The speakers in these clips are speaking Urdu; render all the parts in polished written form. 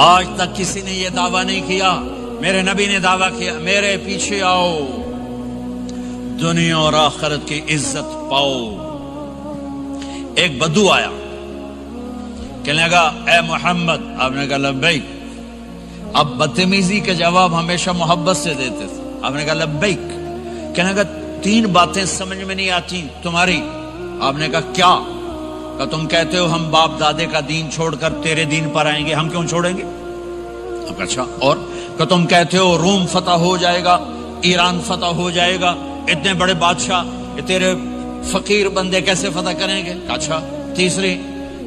آج تک کسی نے یہ دعویٰ نہیں کیا، میرے نبی نے دعویٰ کیا میرے پیچھے آؤ، دنیا اور آخرت کی عزت پاؤ۔ ایک بدو آیا، کہنے لگا اے محمد، آپ نے کہا لبیک۔ اب بدتمیزی کا جواب ہمیشہ محبت سے دیتے تھے، آپ نے کہا لبیک۔ کہنے لگا تین باتیں سمجھ میں نہیں آتی تمہاری۔ آپ نے کہا کیا؟ کہ تم کہتے ہو ہم باپ دادے کا دین چھوڑ کر تیرے دین پر آئیں گے، ہم کیوں چھوڑیں گے؟ آپ کہا اچھا، اور کہ تم کہتے ہو روم فتح ہو جائے گا، ایران فتح ہو جائے گا، اتنے بڑے بادشاہ یہ تیرے فقیر بندے کیسے فتح کریں گے؟ کہا اچھا، تیسری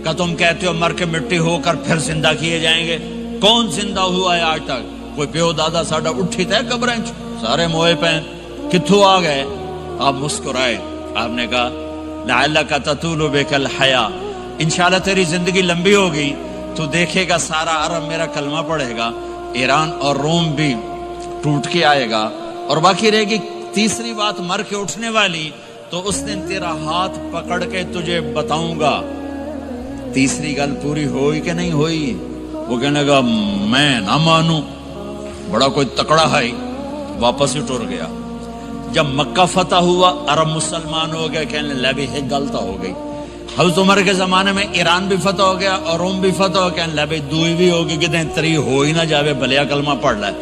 کہ تم کہتے ہو مر کے مٹی ہو کر پھر زندہ کیے جائیں گے، کون زندہ ہوا ہے آج تک؟ کوئی پیو دادا ساڈا اٹھی تے قبریں سارے موئے پہ کتھوں آ گئے؟ آپ مسکرائے، آپ نے کہا لعلک تطول بک الحیا، انشاءاللہ تیری زندگی لمبی ہوگی تو دیکھے گا سارا عرب میرا کلمہ پڑھے گا، ایران اور روم بھی ٹوٹ کے آئے گا، اور باقی رہے گی تیسری بات مر کے اٹھنے والی، تو اس دن تیرا ہاتھ پکڑ کے تجھے بتاؤں گا۔ تیسری گل پوری ہوئی کہ نہیں ہوئی؟ وہ کہنے لگا میں نہ مانوں، بڑا کوئی تکڑا ہے، واپس ہی ٹر گیا۔ جب مکہ فتح ہوا، عرب مسلمان ہو گئے، کہنے لے بھی ایک غلطہ ہو گئی۔ حضرت عمر کے زمانے میں ایران بھی فتح ہو گیا اور روم بھی فتح ہو گیا، کہنے لے بھی دوئی بھی ہوگی، کہ دیں تری ہو ہی نہ جاوے، بھلیا کلمہ پڑھ لائے۔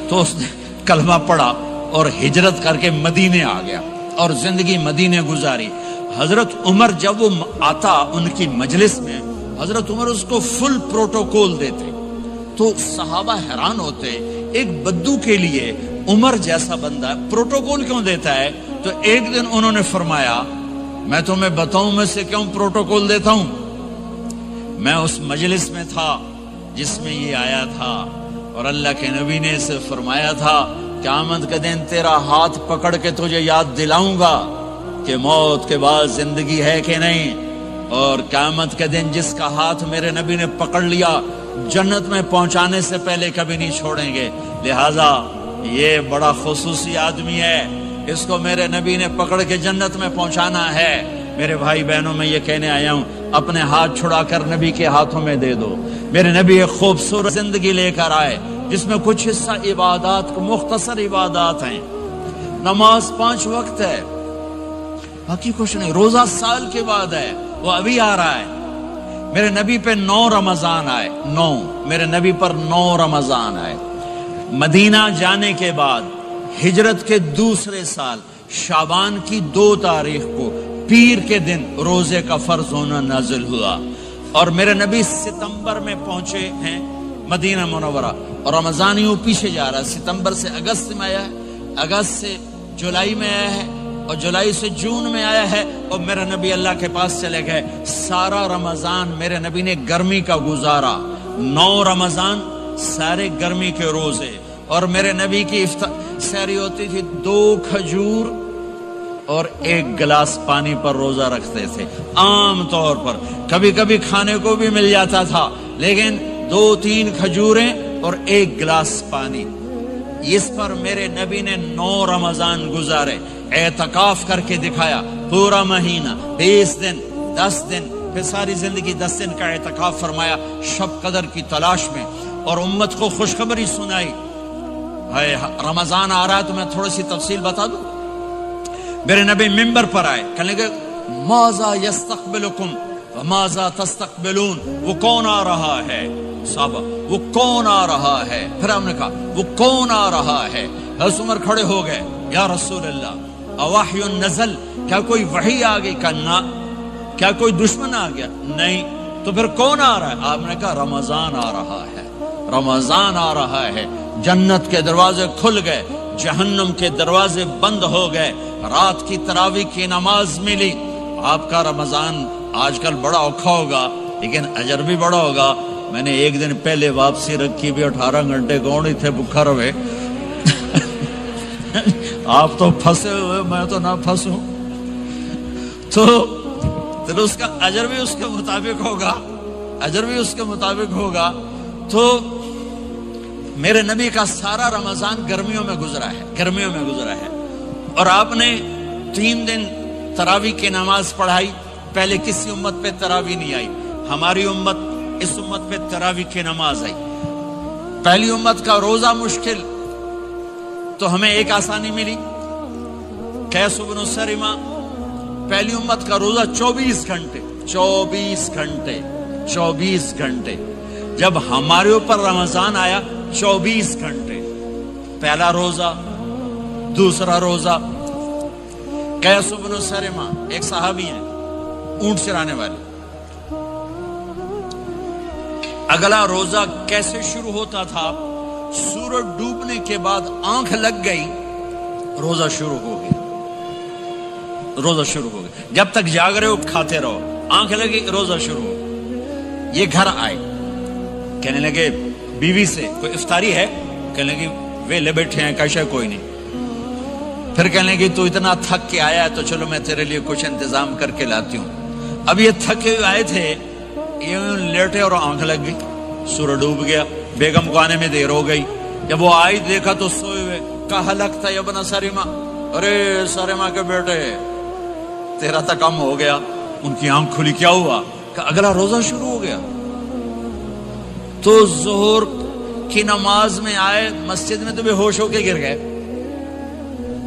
تو اس نے کلمہ پڑھا اور ہجرت کر کے مدینے آ گیا اور زندگی مدینے گزاری۔ حضرت عمر جب وہ آتا ان کی مجلس میں، حضرت عمر اس کو فل پروٹوکول دیتے، تو صحابہ حیران ہوتے، ایک بدو کے لیے عمر جیسا بندہ پروٹوکول کیوں دیتا ہے؟ تو ایک دن انہوں نے فرمایا میں تمہیں بتاؤں میں سے کیوں پروٹوکول دیتا ہوں؟ میں اس مجلس میں تھا جس میں یہ آیا تھا، اور اللہ کے نبی نے اسے فرمایا تھا قیامت کے دن تیرا ہاتھ پکڑ کے تجھے یاد دلاؤں گا کہ موت کے بعد زندگی ہے کہ نہیں، اور قیامت کے دن جس کا ہاتھ میرے نبی نے پکڑ لیا جنت میں پہنچانے سے پہلے کبھی نہیں چھوڑیں گے۔ لہذا یہ بڑا خصوصی آدمی ہے، اس کو میرے نبی نے پکڑ کے جنت میں پہنچانا ہے۔ میرے بھائی بہنوں میں یہ کہنے آیا ہوں، اپنے ہاتھ چھڑا کر نبی کے ہاتھوں میں دے دو۔ میرے نبی ایک خوبصورت زندگی لے کر آئے جس میں کچھ حصہ عبادات، مختصر عبادات ہیں، نماز 5 وقت ہے، باقی کچھ نہیں، روزہ سال کے بعد ہے، وہ ابھی آ رہا ہے۔ میرے نبی پہ 9 رمضان آئے، 9 میرے نبی پر 9 رمضان آئے۔ مدینہ جانے کے بعد ہجرت کے دوسرے سال شعبان کی 2 تاریخ کو پیر کے دن روزے کا فرض ہونا نازل ہوا، اور میرے نبی ستمبر میں پہنچے ہیں مدینہ منورہ، اور رمضان یوں پیچھے جا رہا ہے، ستمبر سے اگست میں آیا ہے، اگست سے جولائی میں آیا ہے، اور جولائی سے جون میں آیا ہے، اور میرے نبی اللہ کے پاس چلے گئے۔ سارا رمضان میرے نبی نے گرمی کا گزارا، 9 رمضان سارے گرمی کے روزے، اور میرے نبی کی سحری ہوتی تھی 2 کھجور اور 1 گلاس پانی پر روزہ رکھتے تھے عام طور پر، کبھی کبھی کھانے کو بھی مل جاتا تھا، لیکن 2-3 کھجوریں اور 1 گلاس پانی، اس پر میرے نبی نے 9 رمضان گزارے، اعتکاف کر کے دکھایا، پورا مہینہ 20 دن 10 دن، پھر ساری زندگی 10 دن کا اعتکاف فرمایا شب قدر کی تلاش میں، اور امت کو خوشخبری سنائی۔ رمضان آ رہا ہے تو میں تھوڑی سی تفصیل بتا دوں۔ میرے نبی منبر پر آئے، کہنے لگے ماذا یستقبلکم وماذا تستقبلون، وہ کون آ رہا ہے؟ صحابہ وہ کون آ رہا ہے؟ پھر ہم نے کہا وہ کون آ رہا ہے؟ حضرت عمر کھڑے ہو گئے، یا رسول اللہ اوحی نزل، کیا کوئی وحی آ گئی؟ کہا کیا کوئی دشمن آ گیا؟ نہیں۔ تو پھر کون آ رہا ہے؟ آپ نے کہا رمضان آ رہا ہے، رمضان آ رہا ہے۔ جنت کے دروازے کھل گئے، جہنم کے دروازے بند ہو گئے، رات کی تراویح کی نماز ملی۔ آپ کا رمضان آج کل بڑا اوکھا ہوگا لیکن اجر بھی بڑا ہوگا۔ میں نے ایک دن پہلے واپسی رکھی بھی، 18 گھنٹے کون ہی تھے بھوکا رہے آپ تو پھنسے ہوئے، میں تو نہ پھنسوں، تو پھر اس کا اجر بھی اس کے مطابق ہوگا، اجر بھی اس کے مطابق ہوگا۔ تو میرے نبی کا سارا رمضان گرمیوں میں گزرا ہے، گرمیوں میں گزرا ہے، اور آپ نے 3 دن تراویح کی نماز پڑھائی۔ پہلے کسی امت پہ تراویح نہیں آئی، ہماری امت، اس امت پہ تراویح کی نماز آئی۔ پہلی امت کا روزہ مشکل تو ہمیں ایک آسانی ملی، قیس بن سرمہ، پہلی امت کا روزہ 24 گھنٹے 24 گھنٹے 24 گھنٹے، جب ہمارے اوپر رمضان آیا 24 گھنٹے، پہلا روزہ، دوسرا روزہ۔ قیس بن سرمہ ایک صحابی ہیں، اونٹ چرانے والے۔ اگلا روزہ کیسے شروع ہوتا تھا؟ سورج ڈوبنے کے بعد آنکھ لگ گئی، روزہ شروع ہو گیا، روزہ شروع ہو گیا۔ جب تک جاگ رہے ہو کھاتے رہو، آنکھ لگی روزہ شروع ہو۔ یہ گھر آئے، کہنے لگے بیوی سے کوئی افطاری ہے؟ کہنے لگے ویلے بیٹھے ہیں، کیسا کوئی نہیں۔ پھر کہنے لگے تو اتنا تھک کے آیا ہے تو چلو میں تیرے لیے کچھ انتظام کر کے لاتی ہوں۔ اب یہ تھکے ہوئے آئے تھے، یہ لیٹے اور آنکھ لگ گئی، سورج ڈوب گیا، بیگم کو آنے میں دیر ہو گئی۔ جب وہ آئی دیکھا تو سوئے ہوئے، کہا لگتا ہے ابن سرمہ، ارے سرمہ کے بیٹے تیرا تو کم ہو گیا۔ ان کی آنکھ کھلی، کیا ہوا؟ کہ اگلا روزہ شروع ہو گیا۔ تو ظہر کی نماز میں آئے مسجد میں تو بے ہوش ہو کے گر گئے۔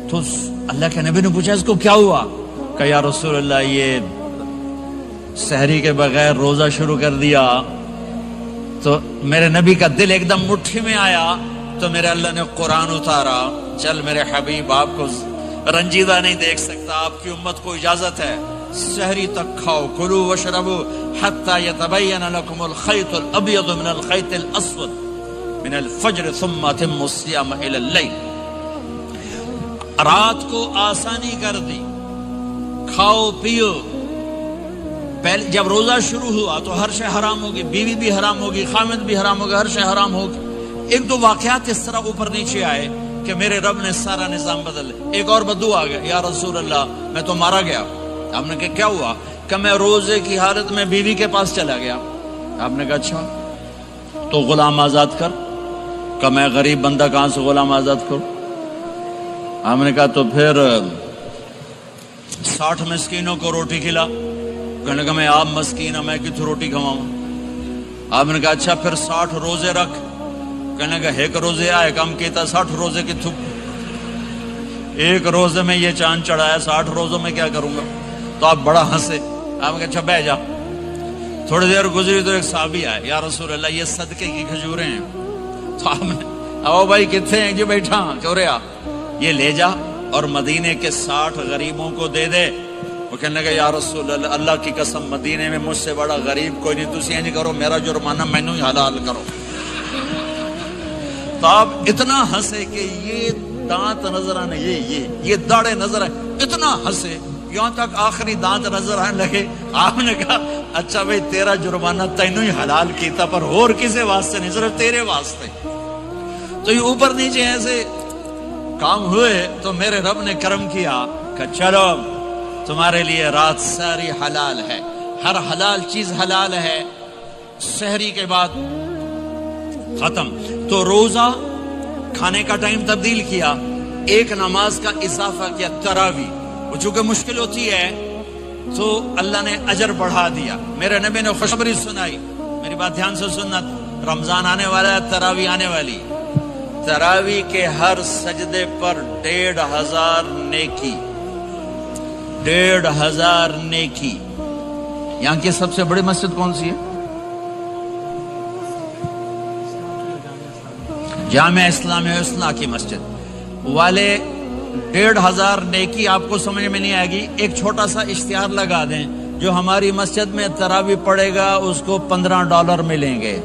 تو اللہ کے نبی نے پوچھا اس کو کیا ہوا؟ کہ یا رسول اللہ یہ سحری کے بغیر روزہ شروع کر دیا۔ تو میرے نبی کا دل ایک دم مٹھی میں آیا، تو میرے اللہ نے قرآن اتارا، چل میرے حبیب آپ کو رنجیدہ نہیں دیکھ سکتا، آپ کی امت کو اجازت ہے سحری تک کھاؤ، کلوا واشربوا حتی یتبین لکم الخیط الابیض من الخیط الاسود من الفجر ثم اتموا الصیام الی اللیل۔ رات کو آسانی کر دی، کھاؤ پیو۔ پہلے جب روزہ شروع ہوا تو ہر شے حرام ہوگی، بیوی بھی حرام ہوگی، خامد بھی حرام ہوگا، ہر شے حرام ہوگی۔ ایک دو واقعات اس طرح اوپر نیچے آئے کہ میرے رب نے سارا نظام بدل۔ ایک اور بدو آ گیا، یا رسول اللہ میں تو مارا گیا۔ آپ نے کہا کیا ہوا؟ کہ میں روزے کی حالت میں بیوی کے پاس چلا گیا۔ آپ نے کہا اچھا تو غلام آزاد کر۔ کہ میں غریب بندہ کہاں سے غلام آزاد کروں؟ آپ نے کہا تو پھر 60 مسکینوں کو روٹی کھلا۔ کہنے لگا میں آپ مسکین ہوں، میں کتوں روٹی کھواؤں؟ آپ نے کہا اچھا پھر 60 روزے رکھ۔ کہنے لگا ایک روزے آئے کم کیتا، 60 روزے کتوں؟ ایک روزے میں یہ چاند چڑھایا، 60 روزوں میں کیا کروں گا؟ تو آپ بڑا ہنسے۔ آپ نے کہا اچھا بیٹھ جا۔ تھوڑی دیر گزری تو ایک صحابی آئے، یا رسول اللہ یہ صدقے کی کھجوریں ہیں۔ تو آپ نے او بھائی کتنے ہیں؟ جو بیٹھا چوریا، یہ لے جا اور مدینے کے 60 غریبوں کو دے دے۔ وہ کہنے لگا یا رسول اللہ اللہ کی قسم مدینے میں مجھ سے بڑا غریب کوئی نہیں، تسی یہ نہیں کرو، میرا جرمانہ مینوں ہی حلال کرو۔ تو آپ اتنا ہنسے کہ یہ دانت نظر آنے، یہ داڑے نظر آئے، اتنا ہنسے یہاں تک آخری دانت نظر آنے لگے۔ آپ نے کہا اچھا بھائی تیرا جرمانہ تینوں ہی حلال کیتا، پر اور کسی واسطے نہیں، صرف تیرے واسطے۔ تو یہ اوپر نیچے ایسے کام ہوئے تو میرے رب نے کرم کیا کہ چلو تمہارے لیے رات ساری حلال ہے، ہر حلال چیز حلال ہے۔ سحری کے بعد ختم۔ تو روزہ کھانے کا ٹائم تبدیل کیا، ایک نماز کا اضافہ کیا، تراویح۔ وہ چونکہ مشکل ہوتی ہے تو اللہ نے اجر بڑھا دیا۔ میرے نبی نے خوشخبری سنائی، میری بات دھیان سے سننا، رمضان آنے والا ہے، تراویح آنے والی۔ تراویح کے ہر سجدے پر 1500 نیکی، 1500 نیکی۔ یہاں کی سب سے بڑی مسجد کون سی ہے؟ جامعہ اسلامیہ حسنہ کی مسجد والے 1500 نیکی آپ کو سمجھ میں نہیں آئے گی۔ ایک چھوٹا سا اشتہار لگا دیں، جو ہماری مسجد میں تراویح پڑے گا اس کو $15 ملیں گے،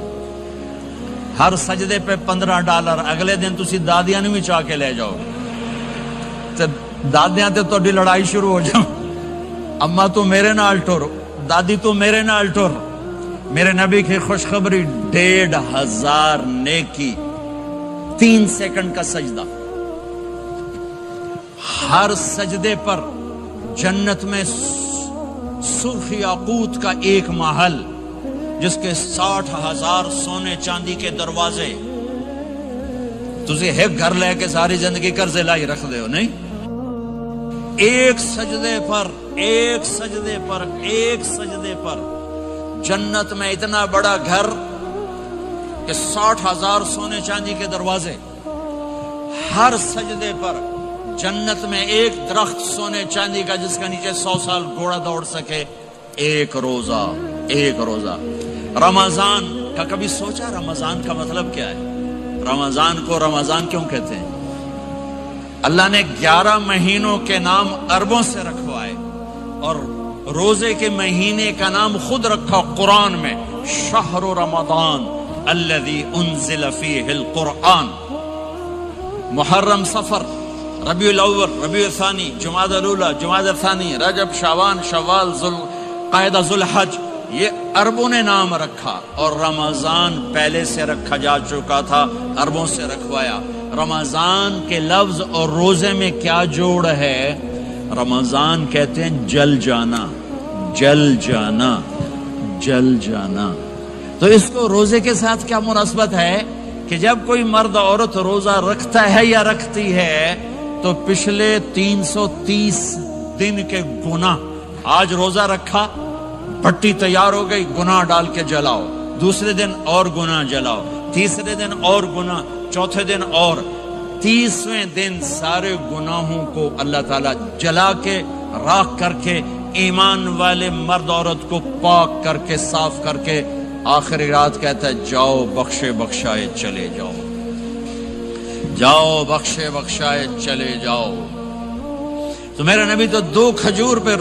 ہر سجدے پہ $15۔ اگلے دن تسی دادیاں نو بھی چاہ کے لے جاؤ، تے دادیاں تے تہاڈی لڑائی شروع ہو جاؤ، اما تو میرے نال ٹر، دادی تو میرے نال ٹر۔ میرے نبی کی خوشخبری 1500 نیکی، 3 سیکنڈ کا سجدہ۔ ہر سجدے پر جنت میں سرخ یاقوت کا ایک محل، جس کے 60,000 سونے چاندی کے دروازے۔ تسی ایک گھر لے کے ساری زندگی قرضے لائی رکھ دے ہو نہیں؟ ایک سجدے پر، ایک سجدے پر، ایک سجدے پر جنت میں اتنا بڑا گھر کہ 60,000 سونے چاندی کے دروازے، ہر سجدے پر جنت میں ایک درخت سونے چاندی کا جس کا نیچے 100 سال گھوڑا دوڑ سکے، ایک روزہ، ایک روزہ۔ رمضان کا کبھی سوچا رمضان کا مطلب کیا ہے؟ رمضان کو رمضان کیوں کہتے ہیں؟ اللہ نے 11 مہینوں کے نام عربوں سے رکھوائے اور روزے کے مہینے کا نام خود رکھا قرآن میں، شہر رمضان الذی انزل فیہ القرآن۔ محرم، صفر، ربیع الاول، ربیع الثانی، جمادی الاولی، جمادی الثانی، رجب، شعبان، شوال، قعدہ، ذوالحج، یہ عربوں نے نام رکھا، اور رمضان پہلے سے رکھا جا چکا تھا، عربوں سے رکھوایا۔ رمضان کے لفظ اور روزے میں کیا جوڑ ہے؟ رمضان کہتے ہیں جل جانا، جل جانا، جل جانا۔ تو اس کو روزے کے ساتھ کیا مناسبت ہے کہ جب کوئی مرد عورت روزہ رکھتا ہے یا رکھتی ہے تو پچھلے 330 دن کے گناہ، آج روزہ رکھا، بھٹی تیار ہو گئی، گناہ ڈال کے جلاؤ، دوسرے دن اور گناہ جلاؤ، تیسرے دن اور گناہ، چوتھے دن اور، 30ویں دن سارے گناہوں کو اللہ تعالیٰ جلا کے، راکھ کر کے، ایمان والے مرد عورت کو پاک کر کے، صاف کر کے، آخری رات کہتا ہے جاؤ بخشے بخشائے چلے جاؤ، جاؤ بخشے بخشائے چلے جاؤ۔ تو میرے نبی تو 2 کھجور پہ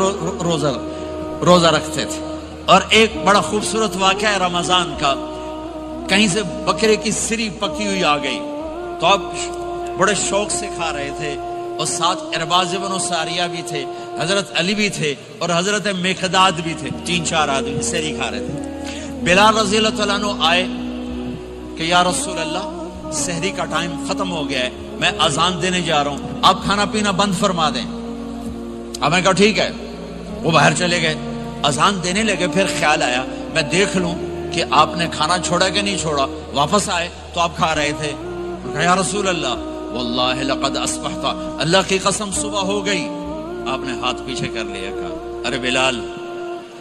روزہ رکھتے تھے۔ اور ایک بڑا خوبصورت واقعہ ہے رمضان کا، کہیں سے بکرے کی سری پکی ہوئی آ گئی تو آپ بڑے شوق سے کھا رہے تھے، اور ساتھ ارباز بن ساریہ بھی تھے، حضرت علی بھی تھے، اور حضرت مقداد بھی تھے، 3-4 آدمی سری کھا رہے تھے۔ بلال رضی اللہ تعالیٰ عنہ آئے کہ یا رسول اللہ، سحری کا ٹائم ختم ہو گیا ہے، میں اذان دینے جا رہا ہوں، آپ کھانا پینا بند فرما دیں۔ اب میں کہا ٹھیک ہے، وہ باہر چلے گئے، اذان دینے لگے، پھر خیال آیا میں دیکھ لوں کہ آپ نے کھانا چھوڑا کہ نہیں چھوڑا۔ واپس آئے تو آپ کھا رہے تھے۔ یا رسول اللہ واللہ لقد اصبحت، اللہ کی قسم صبح ہو گئی۔ آپ نے ہاتھ پیچھے کر لیا، کہا ارے بلال،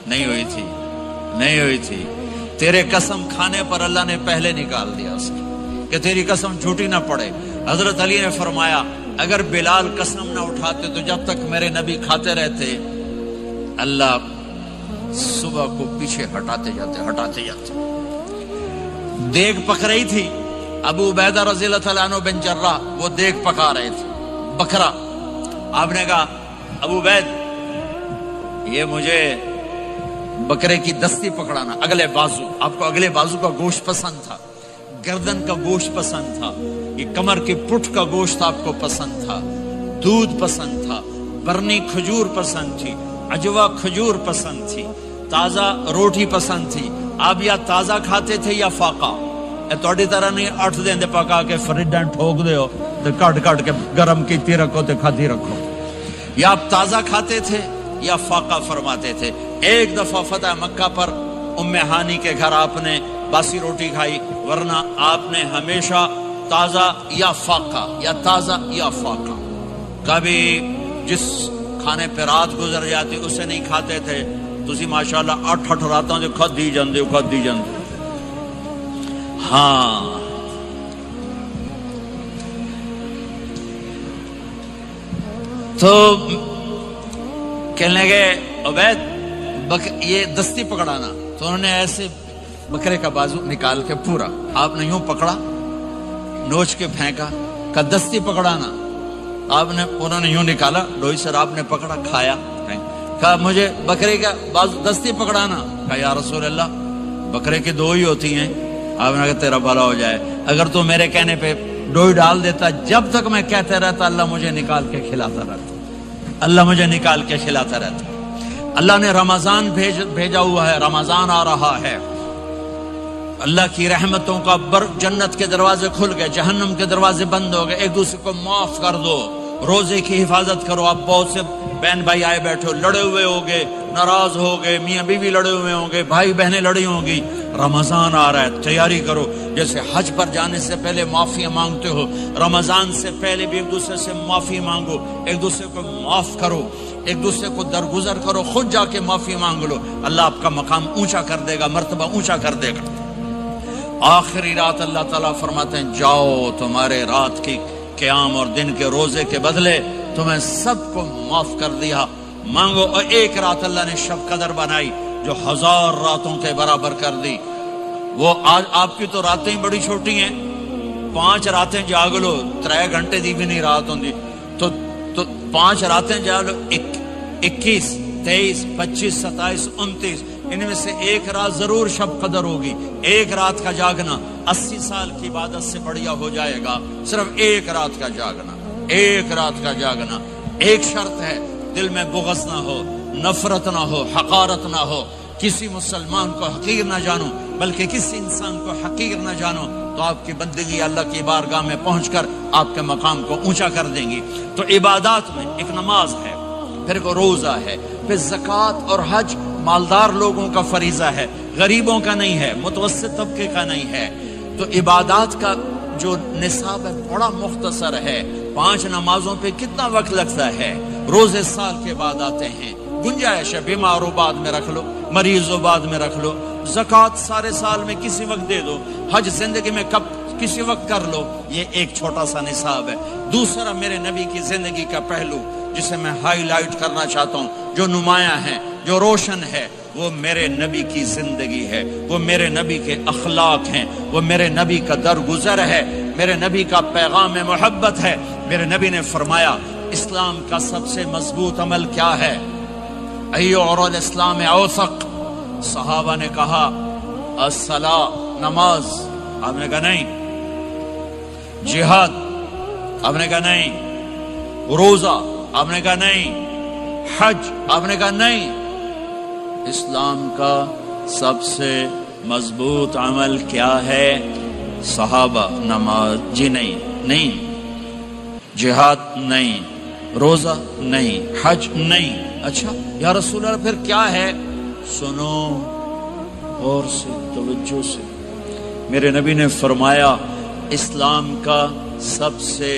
نہیں ہوئی تھی، نہیں ہوئی تھی، تیرے قسم کھانے پر اللہ نے پہلے نکال دیا اس کی، کہ تیری قسم جھوٹی نہ پڑے۔ حضرت علی نے فرمایا اگر بلال قسم نہ اٹھاتے تو جب تک میرے نبی کھاتے رہتے، اللہ صبح کو پیچھے ہٹاتے جاتے۔ دیگ پک رہی تھی، ابو عبیدہ رضی اللہ تعالیٰ عنہ بن جراح وہ دیگ پکا رہے تھے، بکرا۔ آپ نے کہا ابو عبید، یہ مجھے بکرے کی دستی پکڑانا، اگلے بازو، آپ کو اگلے بازو کا گوشت پسند تھا، گردن کا گوشت پسند تھا، یہ کمر کی پٹھ کا گوشت آپ کو پسند تھا، دودھ پسند تھا، برنی کھجور پسند تھی، عجوا کھجور پسند تھی، تازہ روٹی پسند تھی۔ آپ یا تازہ کھاتے تھے یا فاقہ، توڑی طرح نہیں 8 دن دے پکا کے فریڈن ٹھوک دے ہو تو کٹ کے گرم کیتی رکھو تو کھاتی رکھو، یا آپ تازہ کھاتے تھے یا فاقہ فرماتے تھے۔ ایک دفعہ فتح مکہ پر ام ہانی کے گھر آپ نے باسی روٹی کھائی، ورنہ آپ نے ہمیشہ تازہ یا فاقہ، یا تازہ یا فاقہ، کبھی جس کھانے پہ رات گزر جاتی اسے نہیں کھاتے تھے۔ تسی ماشاءاللہ 8 راتوں جو کھد دی جاندے۔ ہاں، تو کہنے لگے عبید یہ دستی پکڑانا، تو انہوں نے ایسے بکرے کا بازو نکال کے پورا آپ نے یوں پکڑا، نوچ کے پھینکا، کہا دستی پکڑانا، انہوں نے یوں نکالا، ڈوئی سر آپ نے پکڑا، کھایا، کہا مجھے بکرے کا بازو دستی پکڑانا، کہا یا رسول اللہ بکرے کی 2 ہی ہوتی ہیں۔ آپ نے کہا تیرا بھلا ہو جائے، اگر تو میرے کہنے پہ ڈوئی ڈال دیتا، جب تک میں کہتے رہتا اللہ مجھے نکال کے کھلاتا رہتا، اللہ مجھے نکال کے کھلاتا رہتا۔ اللہ نے رمضان بھیجا ہوا ہے، رمضان آ رہا ہے، اللہ کی رحمتوں کا جنت کے دروازے کھل گئے، جہنم کے دروازے بند ہو گئے، ایک دوسرے کو معاف کر دو، روزے کی حفاظت کرو۔ آپ بہت سے بہن بھائی آئے بیٹھے ہو، لڑے ہوئے ہوگے، ناراض ہو گئے، میاں بیوی لڑے ہوئے ہوں گے، بھائی بہنیں لڑی ہوں گی، رمضان آ رہا ہے، تیاری کرو۔ جیسے حج پر جانے سے پہلے معافی مانگتے ہو، رمضان سے پہلے بھی ایک دوسرے سے معافی مانگو، ایک دوسرے کو معاف کرو، ایک دوسرے کو درگزر کرو، خود جا کے معافی مانگ لو، اللہ آپ کا مقام اونچا کر دے گا، مرتبہ اونچا کر دے گا۔ آخری رات اللہ تعالیٰ فرماتے ہیں جاؤ تمہارے رات کی قیام اور دن کے روزے کے بدلے تمہیں سب کو معاف کر دیا، مانگو۔ اور ایک رات اللہ نے شب قدر بنائی جو 1000 راتوں کے برابر کر دی۔ وہ آج آپ کی تو راتیں بڑی چھوٹی ہیں، 5 راتیں جاگ لو 3 گھنٹے دی بھی نہیں رات ہوندی، تو 5 راتیں جاگ لو 21 23 25 27 29، ان میں سے ایک رات ضرور شب قدر ہوگی۔ ایک رات کا جاگنا 80 سال کی عبادت سے بڑھیا ہو جائے گا، صرف ایک رات کا جاگنا، ایک رات کا جاگنا۔ ایک شرط ہے، دل میں بغض نہ ہو، نفرت نہ ہو، حقارت نہ ہو، کسی مسلمان کو حقیر نہ جانو بلکہ کسی انسان کو حقیر نہ جانو، تو آپ کی بندگی اللہ کی بارگاہ میں پہنچ کر آپ کے مقام کو اونچا کر دیں گی۔ تو عبادات میں ایک نماز ہے، پھر ایک روزہ ہے، پھر زکوٰۃ اور حج مالدار لوگوں کا فریضہ ہے، غریبوں کا نہیں ہے، متوسط طبقے کا نہیں ہے۔ تو عبادات کا جو نصاب ہے بڑا مختصر ہے۔ 5 نمازوں پہ کتنا وقت لگتا ہے؟ روزے سال کے بعد آتے ہیں، گنجائش ہے، بیمار ہو بعد میں رکھ لو، مریض ہو بعد میں رکھ لو، زکوٰۃ سارے سال میں کسی وقت دے دو، حج زندگی میں کب کسی وقت کر لو۔ یہ ایک چھوٹا سا نصاب ہے۔ دوسرا میرے نبی کی زندگی کا پہلو جسے میں ہائی لائٹ کرنا چاہتا ہوں، جو نمایاں ہے، جو روشن ہے، وہ میرے نبی کی زندگی ہے، وہ میرے نبی کے اخلاق ہیں، وہ میرے نبی کا درگزر ہے، میرے نبی کا پیغام محبت ہے۔ میرے نبی نے فرمایا اسلام کا سب سے مضبوط عمل کیا ہے؟ ایو اور الاسلام اوثق۔ صحابہ نے کہا الصلاۃ، نماز، آپ نے کہا نہیں۔ جہاد، آپ نے کہا نہیں۔ روزہ، آپ نے کہا نہیں۔ حج، آپ نے کہا نہیں۔ اسلام کا سب سے مضبوط عمل کیا ہے؟ صحابہ، نماز، جی نہیں۔ جہاد نہیں، روزہ نہیں، حج نہیں۔ اچھا یا رسول اللہ پھر کیا ہے؟ سنو اور سے توجہ سے، میرے نبی نے فرمایا اسلام کا سب سے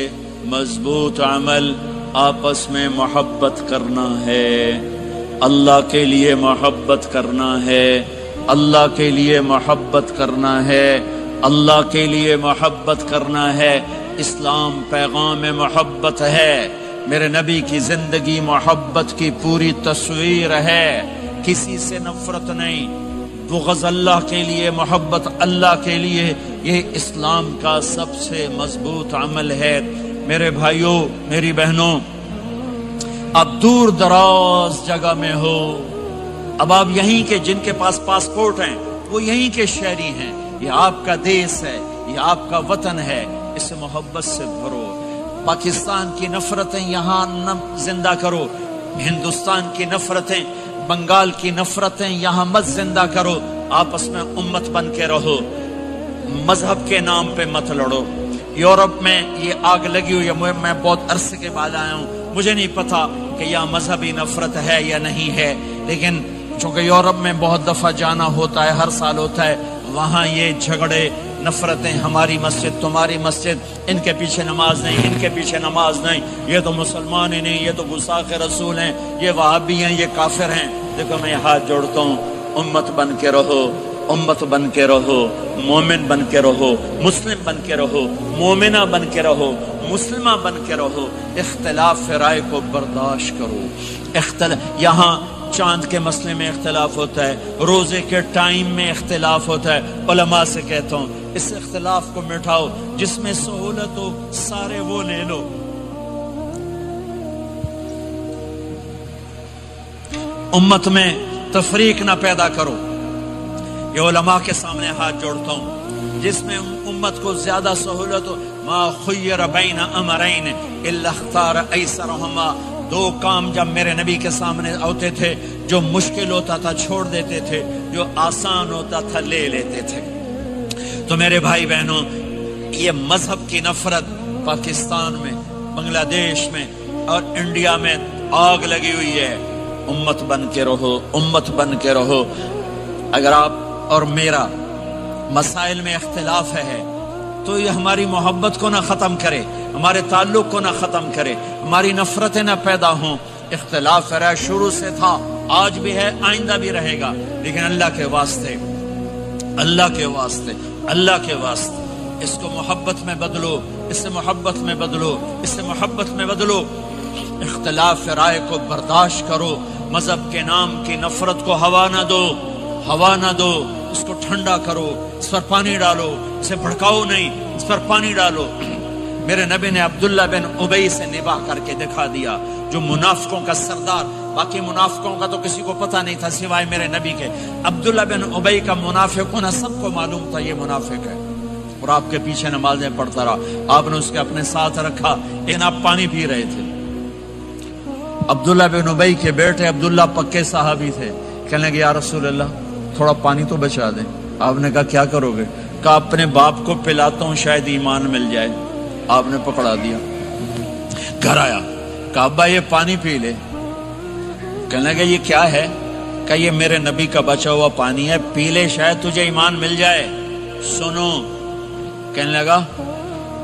مضبوط عمل آپس میں محبت کرنا ہے، اللہ کے لیے محبت کرنا ہے، اللہ کے لیے محبت کرنا ہے، اللہ کے لیے محبت کرنا ہے۔ اسلام پیغام محبت ہے، میرے نبی کی زندگی محبت کی پوری تصویر ہے، کسی سے نفرت نہیں، بغض اللہ کے لیے، محبت اللہ کے لیے، یہ اسلام کا سب سے مضبوط عمل ہے۔ میرے بھائیوں، میری بہنوں، اب دور دراز جگہ میں ہو، اب آپ یہیں کے جن کے پاس پاسپورٹ ہیں وہ یہیں کے شہری ہیں، یہ آپ کا دیس ہے، یہ آپ کا وطن ہے، اسے محبت سے بھرو۔ پاکستان کی نفرتیں یہاں نہ زندہ کرو، ہندوستان کی نفرتیں، بنگال کی نفرتیں یہاں مت زندہ کرو، آپس میں امت بن کے رہو، مذہب کے نام پہ مت لڑو۔ یورپ میں یہ آگ لگی ہوئی ہے، میں بہت عرصے کے بعد آیا ہوں، مجھے نہیں پتا کہ یہاں مذہبی نفرت ہے یا نہیں ہے، لیکن چونکہ یورپ میں بہت دفعہ جانا ہوتا ہے، ہر سال ہوتا ہے، وہاں یہ جھگڑے، نفرتیں، ہماری مسجد تمہاری مسجد، ان کے پیچھے نماز نہیں، ان کے پیچھے نماز نہیں، یہ تو مسلمان ہی نہیں، یہ تو گستاخ رسول ہیں، یہ وہابی ہیں، یہ کافر ہیں۔ دیکھو میں ہاتھ جوڑتا ہوں، امت بن کے رہو، امت بن کے رہو، مومن بن کے رہو، مسلم بن کے رہو، مومنہ بن کے رہو، مسلمہ بن کے رہو، اختلاف رائے کو برداشت کرو۔ یہاں چاند کے مسئلے میں اختلاف ہوتا ہے، روزے کے ٹائم میں اختلاف ہوتا ہے، علماء سے کہتا ہوں اس اختلاف کو مٹھاؤ، جس میں سہولت ہو سارے وہ لے لو۔ امت میں تفریق نہ پیدا کرو، یہ علماء کے سامنے ہاتھ جوڑتا ہوں، جس میں امت کو زیادہ سہولت ہو، ما خیر بین امرین الا اختار ایسرہما، 2 کام جب میرے نبی کے سامنے ہوتے تھے، جو مشکل ہوتا تھا چھوڑ دیتے تھے، جو آسان ہوتا تھا لے لیتے تھے۔ تو میرے بھائی بہنوں، یہ مذہب کی نفرت پاکستان میں، بنگلہ دیش میں اور انڈیا میں آگ لگی ہوئی ہے۔ امت بن کے رہو، امت بن کے رہو۔ اگر آپ اور میرا مسائل میں اختلاف ہے تو یہ ہماری محبت کو نہ ختم کرے، ہمارے تعلق کو نہ ختم کرے، ہماری نفرتیں نہ پیدا ہوں۔ اختلاف شروع سے تھا، آج بھی ہے، آئندہ بھی رہے گا، لیکن اللہ کے واسطے اللہ کے واسطے، اللہ کے واسطے اس کو محبت میں بدلو، اس سے محبت میں بدلو، اس سے محبت میں بدلو۔ اختلاف رائے کو برداشت کرو، مذہب کے نام کی نفرت کو ہوا نہ دو، ہوا نہ دو، اس کو ٹھنڈا کرو، اس پر پانی ڈالو، اسے بھڑکاؤ نہیں، اس پر پانی ڈالو۔ میرے نبی نے عبداللہ بن ابی سے نباہ کر کے دکھا دیا، جو منافقوں کا سردار، باقی منافقوں کا تو کسی کو پتہ نہیں تھا سوائے میرے نبی کے، عبداللہ بن ابی کا منافق ہونا سب کو معلوم تھا، یہ منافق ہے، اور آپ کے پیچھے نمازیں پڑھتا رہا، آپ نے اس کے اپنے ساتھ رکھا، لیکن آپ پانی پی رہے تھے۔ عبداللہ بن ابی کے بیٹے عبداللہ پکے صحابی تھے، کہنے لگے یا رسول اللہ تھوڑا پانی تو بچا دیں۔ آپ نے کہا کیا کرو گے؟ کہا اپنے باپ کو پلاتا ہوں شاید ایمان مل جائے۔ آپ نے پکڑا دیا، گھر آیا، کہا ابا یہ پانی پی لے۔ کہنے لگے یہ کیا ہے؟ کہا یہ میرے نبی کا بچا ہوا پانی ہے، پی لے شاید تجھے ایمان مل جائے۔ سنو، کہنے لگا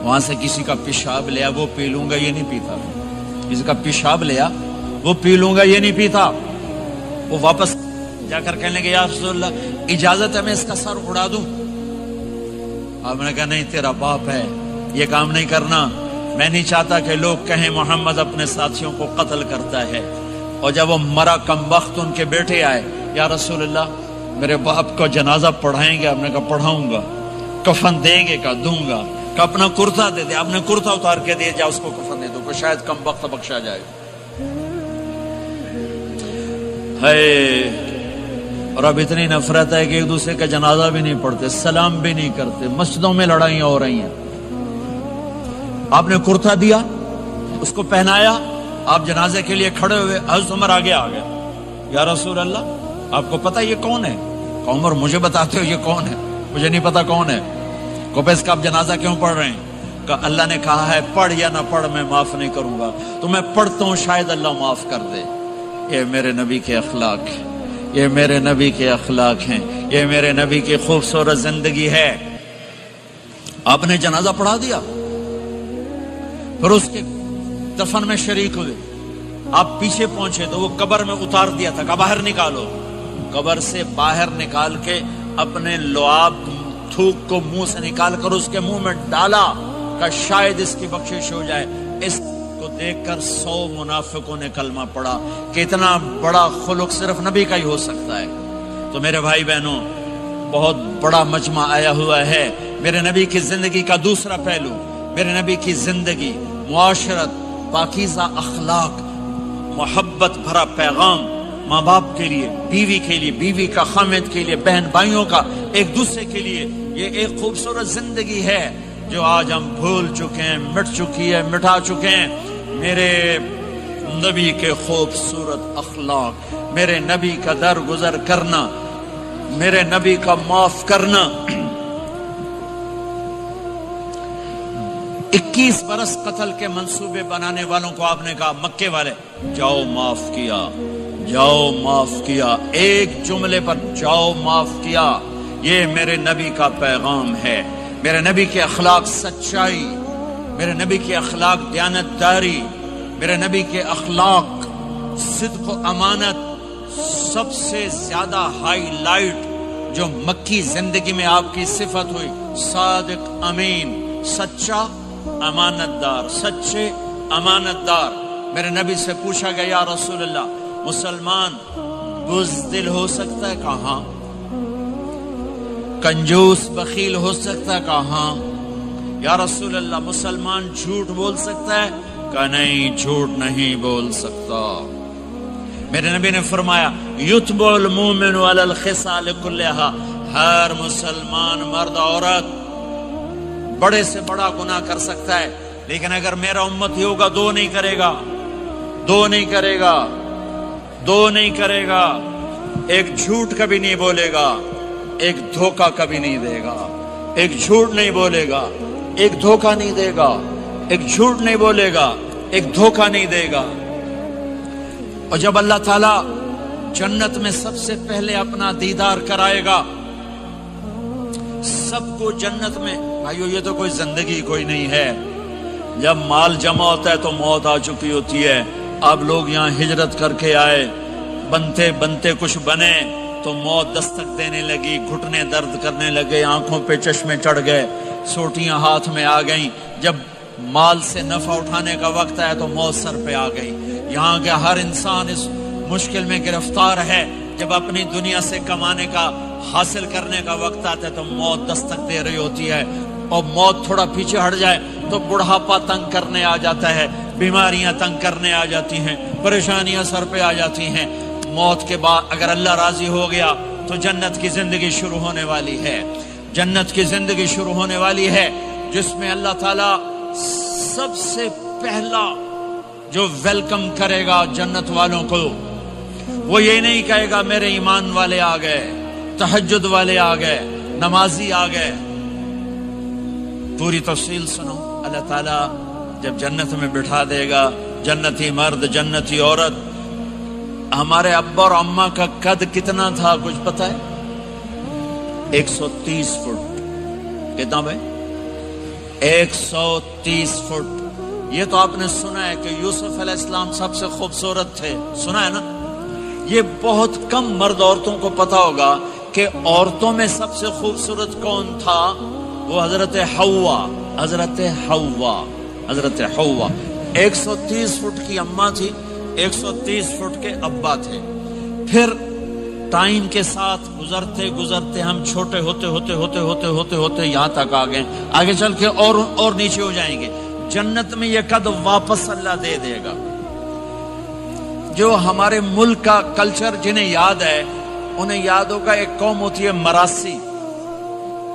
وہاں سے کسی کا پیشاب لیا وہ پی لوں گا، یہ نہیں پیتا، کسی کا پیشاب لیا وہ پی لوں گا، یہ نہیں پیتا۔ وہ واپس جا کر کہنے لگے یا رسول اللہ اجازت ہے میں اس کا سر اڑا دوں؟ آپ نے کہا نہیں، تیرا باپ ہے، یہ کام نہیں کرنا، میں نہیں چاہتا کہ لوگ کہیں محمد اپنے ساتھیوں کو قتل کرتا ہے۔ اور جب وہ مرا کم وقت ان کے بیٹے آئے، یا رسول اللہ میرے باپ کو جنازہ پڑھائیں گے؟ آپ نے کہا پڑھاؤں گا۔ کفن دیں گے؟ کہا دوں گا۔ کہ اپنا کرتا دے دے۔ آپ نے کرتا اتار کے دیا، جا اس کو کفن دے دو کہ شاید کم وقت بخشا جائے۔ اور اب اتنی نفرت ہے کہ ایک دوسرے کا جنازہ بھی نہیں پڑھتے، سلام بھی نہیں کرتے، مسجدوں میں لڑائیاں ہو رہی ہیں۔ آپ نے کرتا دیا، اس کو پہنایا، آپ جنازے کے لیے کھڑے ہوئے، حضرت عمر آگے آ گیا، یا رسول اللہ آپ کو پتہ یہ کون ہے؟ کہ عمر مجھے بتاتے ہو یہ کون ہے؟ مجھے نہیں پتا کون ہے۔ کو اس کا آپ جنازہ کیوں پڑھ رہے ہیں؟ کہ اللہ نے کہا ہے پڑھ یا نہ پڑھ میں معاف نہیں کروں گا، تو میں پڑھتا ہوں شاید اللہ معاف کر دے۔ یہ میرے نبی کے اخلاق ہیں، یہ میرے نبی کے اخلاق ہیں، یہ میرے نبی کی خوبصورت زندگی ہے۔ آپ نے جنازہ پڑھا دیا، پھر اس کے دفن میں شریک ہوئے، آپ پیچھے پہنچے تو وہ قبر میں اتار دیا تھا کہ باہر نکالو۔ قبر سے باہر نکال کے اپنے لعاب تھوک کو منہ سے نکال کر اس کے منہ میں ڈالا کہ شاید اس کی بخشش ہو جائے۔ اس کو دیکھ کر 100 منافقوں نے کلمہ پڑھا کہ اتنا بڑا خلق صرف نبی کا ہی ہو سکتا ہے۔ تو میرے بھائی بہنوں، بہت بڑا مجمع آیا ہوا ہے۔ میرے نبی کی زندگی کا دوسرا پہلو، میرے نبی کی زندگی، معاشرت، پاکیزہ اخلاق، محبت بھرا پیغام، ماں باپ کے لیے، بیوی کے لیے، بیوی کا خامد کے لیے، بہن بھائیوں کا ایک دوسرے کے لیے، یہ ایک خوبصورت زندگی ہے جو آج ہم بھول چکے ہیں، مٹ چکی ہے، مٹا چکے ہیں۔ میرے نبی کے خوبصورت اخلاق، میرے نبی کا درگزر کرنا، میرے نبی کا معاف کرنا۔ 21 برس قتل کے منصوبے بنانے والوں کو آپ نے کہا مکے والے جاؤ معاف کیا، جاؤ معاف کیا، ایک جملے پر جاؤ معاف کیا۔ یہ میرے نبی کا پیغام ہے، میرے نبی کے اخلاق سچائی، میرے نبی کے اخلاق دیانتداری، میرے نبی کے اخلاق صدق و امانت۔ سب سے زیادہ ہائی لائٹ جو مکی زندگی میں آپ کی صفت ہوئی، صادق امین، سچا امانت دار، سچے امانت دار۔ میرے نبی سے پوچھا گیا یا رسول اللہ مسلمان بزدل ہو سکتا ہے؟ کہاں؟ کنجوس بخیل ہو سکتا ہے؟ کہاں؟ یا رسول اللہ مسلمان جھوٹ بول سکتا ہے؟ کہ نہیں، جھوٹ نہیں بول سکتا۔ میرے نبی نے فرمایا یتبع المومن علی الخصال کلھا، ہر مسلمان مرد عورت بڑے سے بڑا گناہ کر سکتا ہے، لیکن اگر میرا امتی ہوگا دو نہیں کرے گا، دو نہیں کرے گا، دو نہیں کرے گا۔ ایک جھوٹ کبھی نہیں بولے گا، ایک دھوکہ کبھی نہیں دے گا۔ ایک جھوٹ نہیں بولے گا، ایک دھوکہ نہیں دے گا، ایک جھوٹ نہیں بولے گا، ایک دھوکہ نہیں دے گا۔ اور جب اللہ تعالیٰ جنت میں سب سے پہلے اپنا دیدار کرائے گا، سب کو جنت میں، بھائیو یہ تو کوئی زندگی کوئی نہیں ہے۔ جب مال جمع ہوتا ہے تو موت آ چکی ہوتی ہے۔ اب لوگ یہاں ہجرت کر کے آئے، بنتے بنتے کچھ بنے، تو موت دستک دینے لگی، گھٹنے درد کرنے لگے، آنکھوں پہ چشمے چڑھ گئے، سوٹیاں ہاتھ میں آ گئیں۔ جب مال سے نفع اٹھانے کا وقت آیا تو موت سر پہ آ گئی۔ یہاں کے ہر انسان اس مشکل میں گرفتار ہے، جب اپنی دنیا سے کمانے کا، حاصل کرنے کا وقت آتا ہے تو موت دستک دے رہی ہوتی ہے، اور موت تھوڑا پیچھے ہٹ جائے تو بڑھاپا تنگ کرنے آ جاتا ہے، بیماریاں تنگ کرنے آ جاتی ہیں، پریشانیاں سر پہ آ جاتی ہیں۔ موت کے بعد اگر اللہ راضی ہو گیا تو جنت کی زندگی شروع ہونے والی ہے، جنت کی زندگی شروع ہونے والی ہے، جس میں اللہ تعالیٰ سب سے پہلا جو ویلکم کرے گا جنت والوں کو، وہ یہ نہیں کہے گا میرے ایمان والے آ گئے، تہجد والے آ گئے، نمازی آ گئے۔ پوری تفصیل سنو۔ اللہ تعالیٰ جب جنت میں بٹھا دے گا جنتی مرد، جنتی عورت۔ ہمارے ابا اور اماں کا قد کتنا تھا کچھ پتہ ہے؟ 130 فٹ۔ کتنا بھائی؟ 130 فٹ۔ یہ تو آپ نے سنا ہے کہ یوسف علیہ السلام سب سے خوبصورت تھے، سنا ہے نا؟ یہ بہت کم مرد عورتوں کو پتا ہوگا کہ عورتوں میں سب سے خوبصورت کون تھا؟ وہ حضرت حوا، حضرت حوا، حضرت حوا۔ 130 فٹ کی اماں تھی، 130 فٹ کے ابا تھے۔ پھر ٹائم کے ساتھ گزرتے گزرتے ہم چھوٹے ہوتے ہوتے ہوتے ہوتے ہوتے ہوتے یہاں تک آ گئے، آگے چل کے اور نیچے ہو جائیں گے۔ جنت میں یہ قد واپس اللہ دے دے گا۔ جو ہمارے ملک کا کلچر جنہیں یاد ہے، انہیں یاد ہوگا ایک قوم ہوتی ہے مراسی،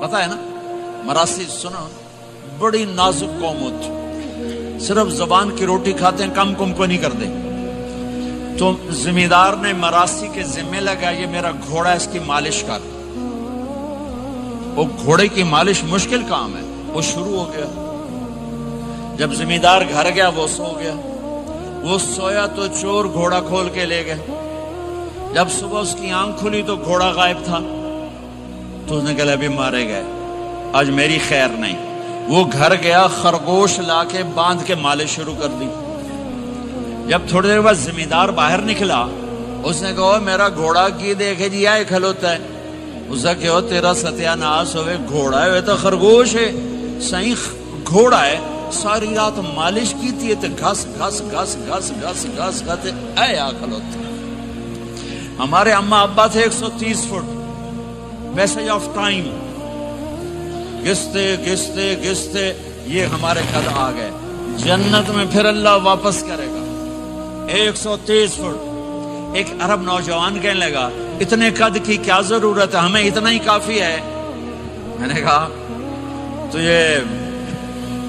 پتہ ہے نا؟ مراسی سنا، بڑی نازک قوم ہوتی، صرف زبان کی روٹی کھاتے ہیں، کم کو نہیں کرتے۔ تو زمیندار نے مراسی کے ذمہ لگا یہ میرا گھوڑا ہے، اس کی مالش کر۔ وہ گھوڑے کی مالش مشکل کام ہے، وہ شروع ہو گیا۔ جب زمیندار گھر گیا وہ سو گیا، وہ سویا تو چور گھوڑا کھول کے لے گئے۔ جب صبح اس کی آنکھ کھلی تو گھوڑا غائب تھا، تو اس نے کہا ابھی مارے گئے، آج میری خیر نہیں۔ وہ گھر گیا، خرگوش لا کے باندھ کے مالش شروع کر دی۔ جب تھوڑی دیر بعد زمیندار باہر نکلا، اس نے کہا میرا گھوڑا کی دیکھے جی آئے کھلوتا ہے۔ اس نے کہا تیرا ستیہ ناس ہوئے، گھوڑا ہے تو خرگوش ہے، صحیح گھوڑا ہے، ساری رات مالش کی تھی تو گھس گھس گھس گھس گھس گھس گھس اے آ کھلوتا۔ ہمارے اماں ابا تھے 130 فٹ، میسج آف ٹائم، گستے گستے گستے یہ ہمارے قد آ گئے۔ جنت میں پھر اللہ واپس کرے گا 130 فٹ۔ ایک عرب نوجوان کہنے لگا اتنے قد کی کیا ضرورت ہے، ہمیں اتنا ہی کافی ہے۔ میں نے کہا تو یہ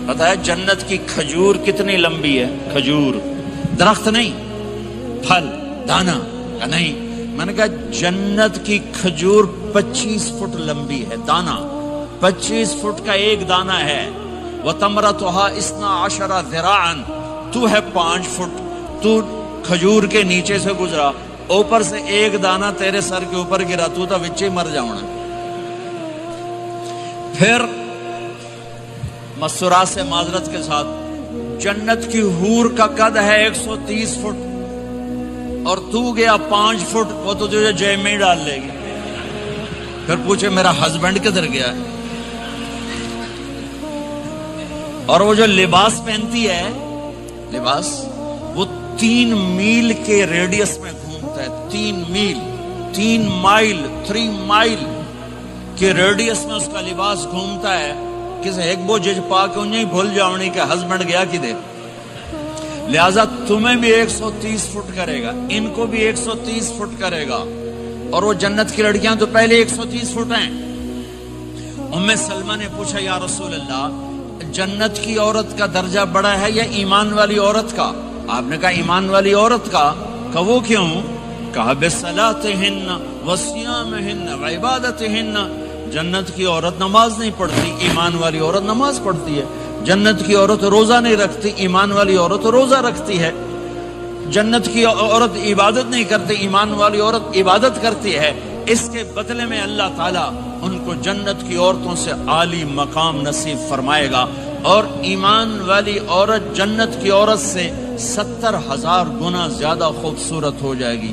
پتا ہے جنت کی کھجور کتنی لمبی ہے؟ کھجور درخت نہیں، پھل دانا نہیں۔ میں نے کہا جنت کی کھجور 25 فٹ لمبی ہے، دانا 25 فٹ کا ایک دانا ہے۔ وَتَمْرَتُهَا 12 ذِرَاعًا، تو ہے 5 فٹ، تو کھجور کے نیچے سے گزرا، اوپر سے ایک دانا تیرے سر کے اوپر گرا، تو تا وچے مر جاؤنا۔ پھر مسرات سے معذرت کے ساتھ جنت کی حور کا قد ہے 130 فٹ، اور تو گیا 5 فٹ، وہ تو تجھے جیب میں ہی ڈال لے گی۔ پھر پوچھے میرا ہسبینڈ کدھر گیا ہے؟ اور وہ جو لباس پہنتی ہے، لباس وہ 3 میل کے ریڈیس میں گھومتا ہے، 3 میل، 3 مائل کے ریڈیس میں اس کا لباس گھومتا ہے۔ کسی ایک بو جج پا کے انہیں بھول جاؤنی کہ ہسبینڈ گیا کی دے۔ لہذا تمہیں بھی 130 فٹ کرے گا، ان کو بھی 130 فٹ کرے گا، اور وہ جنت کی لڑکیاں تو پہلے 130 فٹ ہیں۔ ام سلمہ نے پوچھا یا رسول اللہ جنت کی عورت کا درجہ بڑا ہے یا ایمان والی عورت کا؟ آپ نے کہا ایمان والی عورت کا۔ کہا وہ کیوں؟ کہا بصلاتہن وصیامہن وعبادتہن، جنت کی عورت نماز نہیں پڑھتی، ایمان والی عورت نماز پڑھتی ہے۔ جنت کی عورت روزہ نہیں رکھتی، ایمان والی عورت روزہ رکھتی ہے۔ جنت کی عورت عبادت نہیں کرتی، ایمان والی عورت عبادت کرتی ہے۔ اس کے بدلے میں اللہ تعالیٰ ان کو جنت کی عورتوں سے عالی مقام نصیب فرمائے گا، اور ایمان والی عورت جنت کی عورت سے 70,000 گنا زیادہ خوبصورت ہو جائے گی۔